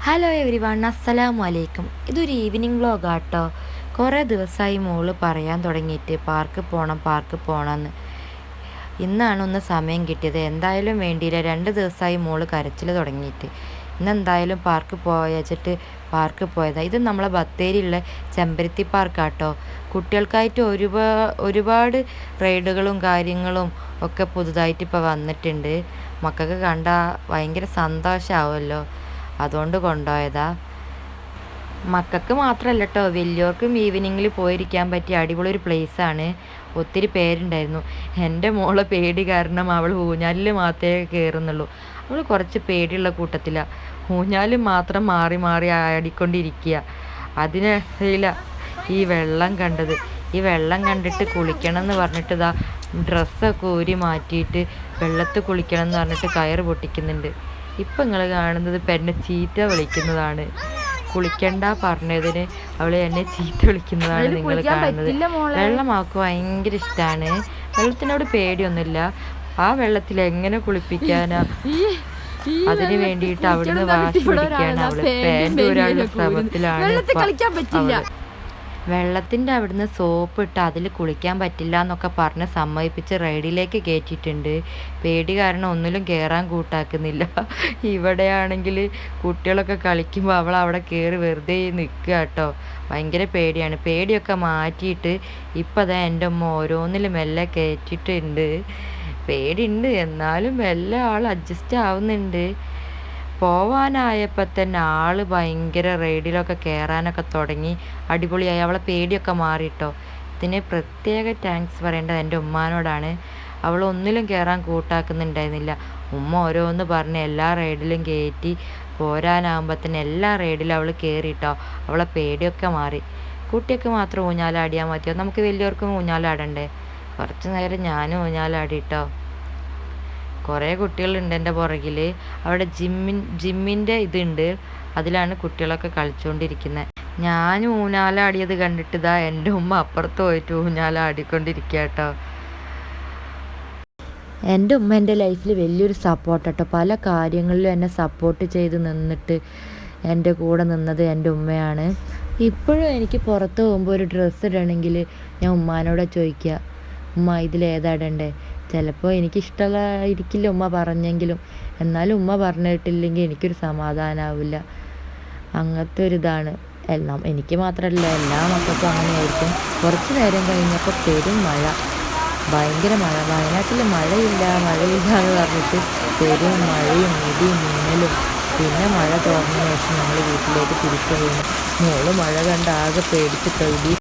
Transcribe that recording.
Hello every one, അസ്സലാമു അലൈക്കും. ഇതൊരു ഈവനിങ് വ്ളോഗാട്ടോ. കുറേ ദിവസമായി മോള് പറയാൻ തുടങ്ങിയിട്ട് പാർക്ക് പോകണമെന്ന്. ഇന്നാണ് ഒന്ന് സമയം കിട്ടിയത്. എന്തായാലും വേണ്ടിയില്ല, 2 ദിവസമായി മോള് കരച്ചിൽ തുടങ്ങിയിട്ട്. ഇന്നെന്തായാലും പാർക്ക് പോയച്ചിട്ട് പാർക്ക് പോയതാണ്. ഇത് നമ്മളെ ബത്തേരിയുള്ള ചെമ്പരത്തി പാർക്കാട്ടോ. കുട്ടികൾക്കായിട്ട് ഒരുപാട് റൈഡുകളും കാര്യങ്ങളും ഒക്കെ പുതുതായിട്ട് ഇപ്പോൾ വന്നിട്ടുണ്ട്. മക്കൾക്ക് കണ്ടാൽ ഭയങ്കര സന്തോഷമാവുമല്ലോ, അതുകൊണ്ട് കൊണ്ടുപോയതാ. മക്കൾക്ക് മാത്രമല്ല കേട്ടോ, വലിയവർക്കും ഈവനിങ്ങിൽ പോയിരിക്കാൻ പറ്റിയ അടിപൊളി ഒരു പ്ലേസാണ്. ഒത്തിരി പേരുണ്ടായിരുന്നു. എൻ്റെ മോളെ പേടി കാരണം അവൾ ഊഞ്ഞാലിൽ മാത്രമേ കയറുന്നുള്ളൂ. അവൾ കുറച്ച് പേടിയുള്ള കൂട്ടത്തിലാണ്. ഊഞ്ഞാൽ മാത്രം മാറി മാറി ആടിക്കൊണ്ടിരിക്കുക. അതിനിടയില ഈ വെള്ളം കണ്ടത്. ഈ വെള്ളം കണ്ടിട്ട് കുളിക്കണം എന്ന് പറഞ്ഞിട്ട് ഇതാ ഡ്രസ്സൊക്കെ ഊരി മാറ്റിയിട്ട് വെള്ളത്തിൽ കുളിക്കണം എന്ന് പറഞ്ഞിട്ട് കയറ് പൊട്ടിക്കുന്നുണ്ട്. ഇപ്പം നിങ്ങൾ കാണുന്നത് ഇപ്പം എന്നെ ചീത്ത വിളിക്കുന്നതാണ്. കുളിക്കണ്ട പറഞ്ഞതിന് അവൾ എന്നെ ചീത്ത വിളിക്കുന്നതാണ് നിങ്ങൾ കാണുന്നത്. വെള്ളം അവൾക്ക് ഭയങ്കര ഇഷ്ടമാണ്. വെള്ളത്തിനോട് പേടിയൊന്നുമില്ല. ആ വെള്ളത്തിൽ എങ്ങനെ കുളിപ്പിക്കാനാ, അതിന് വേണ്ടിയിട്ട് അവിടുന്ന് വാശി പിടിക്കുകയാണ് അവള്. പാൻറ് ഒരാളുടെ ശ്രമത്തിലാണ്. വെള്ളത്തിൻ്റെ അവിടുന്ന് സോപ്പ് ഇട്ട് അതിൽ കുളിക്കാൻ പറ്റില്ല എന്നൊക്കെ പറഞ്ഞ് സമ്മതിപ്പിച്ച് റൈഡിലേക്ക് കയറ്റിയിട്ടുണ്ട്. പേടി കാരണം ഒന്നിലും കയറാൻ കൂട്ടാക്കുന്നില്ല. ഇവിടെയാണെങ്കിൽ കുട്ടികളൊക്കെ കളിക്കുമ്പോൾ അവൾ അവിടെ കയറി വെറുതെ നിൽക്കുക കേട്ടോ. ഭയങ്കര പേടിയാണ്. പേടിയൊക്കെ മാറ്റിയിട്ട് ഇപ്പം അതാ എൻ്റെ ഉമ്മ ഓരോന്നിലും മെല്ലെ കയറ്റിയിട്ടുണ്ട്. പേടിയുണ്ട്, എന്നാലും മെല്ലെ ആൾ അഡ്ജസ്റ്റ് ആവുന്നുണ്ട്. പോവാനായപ്പോൾ തന്നെ ആൾ ഭയങ്കര റൈഡിലൊക്കെ കയറാനൊക്കെ തുടങ്ങി. അടിപൊളിയായി. അവളെ പേടിയൊക്കെ മാറിയിട്ടോ. ഇതിന് പ്രത്യേക താങ്ക്സ് പറയേണ്ടത് എൻ്റെ ഉമ്മാനോടാണ്. അവൾ ഒന്നിലും കയറാൻ കൂട്ടാക്കുന്നുണ്ടായിരുന്നില്ല. ഉമ്മ ഓരോന്ന് പറഞ്ഞ് എല്ലാ റൈഡിലും കയറ്റി പോരാനാകുമ്പോൾ തന്നെ എല്ലാ റൈഡിലും അവൾ കയറിയിട്ടോ. അവളെ പേടിയൊക്കെ മാറി. കുട്ടിയൊക്കെ മാത്രം ഊഞ്ഞാലാടിയാൽ മതിയോ? നമുക്ക് വലിയവർക്കും ഊഞ്ഞാലാടണ്ടേ? കുറച്ച് നേരം ഞാനും ഊഞ്ഞാലാടിട്ടോ. കുറേ കുട്ടികളുണ്ട് എൻ്റെ പുറകിൽ. അവിടെ ജിമ്മിൻ്റെ ഇതുണ്ട്, അതിലാണ് കുട്ടികളൊക്കെ കളിച്ചുകൊണ്ടിരിക്കുന്നത്. ഞാൻ ഊഞ്ഞാലാടിയത് കണ്ടിട്ട് ഇതാ എൻ്റെ ഉമ്മ അപ്പുറത്ത് പോയിട്ട് ഊഞ്ഞാലാടിക്കൊണ്ടിരിക്കുക കേട്ടോ. എൻ്റെ ഉമ്മ എൻ്റെ ലൈഫിൽ വലിയൊരു സപ്പോർട്ട് കേട്ടോ. പല കാര്യങ്ങളിലും എന്നെ സപ്പോർട്ട് ചെയ്ത് നിന്നിട്ട് എൻ്റെ കൂടെ നിന്നത് എൻ്റെ ഉമ്മയാണ്. ഇപ്പോഴും എനിക്ക് പുറത്ത് പോകുമ്പോൾ ഒരു ഡ്രസ്സ് ഇടണമെങ്കിൽ ഞാൻ ഉമ്മാനോട് ചോദിക്കുക, ഉമ്മ ഇതിലേതാടണ്ടേ? ചിലപ്പോൾ എനിക്കിഷ്ടമായിരിക്കില്ല ഉമ്മ പറഞ്ഞെങ്കിലും, എന്നാലും ഉമ്മ പറഞ്ഞിട്ടില്ലെങ്കിൽ എനിക്കൊരു സമാധാനമാവില്ല. അങ്ങനത്തെ ഒരിതാണ്. എല്ലാം എനിക്ക് മാത്രമല്ല, എല്ലാ മക്കൾക്കും അങ്ങനെയായിരിക്കും. കുറച്ച് നേരം കഴിഞ്ഞപ്പോൾ പെരും മഴ, ഭയങ്കര മഴ. വയനാട്ടിൽ മഴയില്ല എന്ന് പറഞ്ഞിട്ട് പെരും മഴയും ഇടിയും മിന്നലും. പിന്നെ മഴ തോർന്ന ശേഷം ഞങ്ങൾ വീട്ടിലേക്ക് തിരിച്ചു പോയി. മോള് മഴ കണ്ട് ആകെ പേടിച്ചിട്ടോ. ഇടി